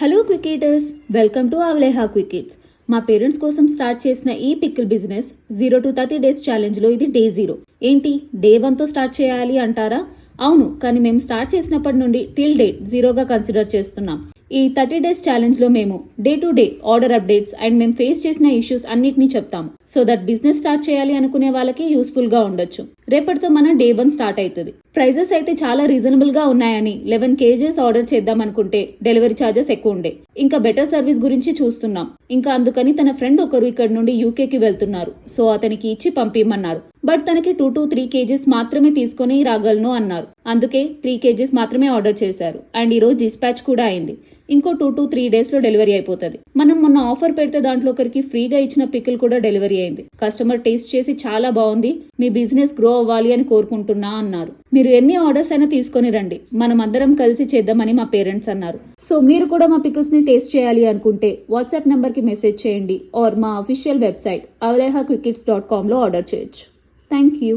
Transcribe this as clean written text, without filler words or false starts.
Hello క్వికేటర్స్, welcome to అవలేహా క్వికెట్స్. మా పేరెంట్స్ కోసం స్టార్ట్ చేసిన ఈ పికిల్ బిజినెస్ 0 to 30 days ఛాలెంజ్లో ఇది డే 0. ఏంటి డే 1తో స్టార్ట్ చేయాలి అంటారా? అవును, కానీ మేము స్టార్ట్ చేసినప్పటి నుండి టిల్ డేట్ 0గా కన్సిడర్ చేస్తున్నాం. ఈ 30 days ఛాలెంజ్లో మేము day to day order updates and మేము ఫేస్ చేసిన ఇష్యూస్ అన్నిటినీ చెప్తాము. సో దట్ బిజినెస్ స్టార్ట్ చేయాలి అనుకునే వాళ్ళకి యూస్ఫుల్గా ఉండొచ్చు. రేపటితో మన డే 1 స్టార్ట్ అవుతుంది. ప్రైజెస్ అయితే చాలా రీజనబుల్గా ఉన్నాయని 11 kgs ఆర్డర్ చేద్దాం అనుకుంటే డెలివరీ ఛార్జెస్ ఎక్కువ ఉండే. ఇంకా బెటర్ సర్వీస్ గురించి చూస్తున్నాం. ఇంకా అందుకని తన ఫ్రెండ్ ఒకరు ఇక్కడ నుండి యూకేకి వెళ్తున్నారు. సో అతనికి ఇచ్చి పంపిమ్మన్నారు. బట్ తనకి 2 to 3 kgs మాత్రమే తీసుకొని రాగలను అన్నారు. అందుకే 3 kgs మాత్రమే ఆర్డర్ చేశారు. అండ్ ఈరోజు డిస్పాచ్ కూడా అయింది. ఇంకో 2 to 3 daysలో డెలివరీ అయిపోతుంది. మనం మొన్న ఆఫర్ పెడితే దాంట్లో ఒకరికి ఫ్రీగా ఇచ్చిన పికిల్ కూడా డెలివరీ అయింది. కస్టమర్ టేస్ట్ చేసి చాలా బాగుంది, మీ బిజినెస్ గ్రో అవ్వాలి అని కోరుకుంటున్నా అన్నారు. మీరు ఎన్ని ఆర్డర్స్ అయినా తీసుకొని రండి, మనం అందరం కలిసి చేద్దామని మా పేరెంట్స్ అన్నారు. సో మీరు కూడా మా పికిల్స్ ని టేస్ట్ చేయాలి అనుకుంటే వాట్సాప్ నెంబర్ కి మెసేజ్ చేయండి ఆర్ మా అఫీషియల్ వెబ్సైట్ avalehaquickets.com లో ఆర్డర్ చేయొచ్చు. Thank you.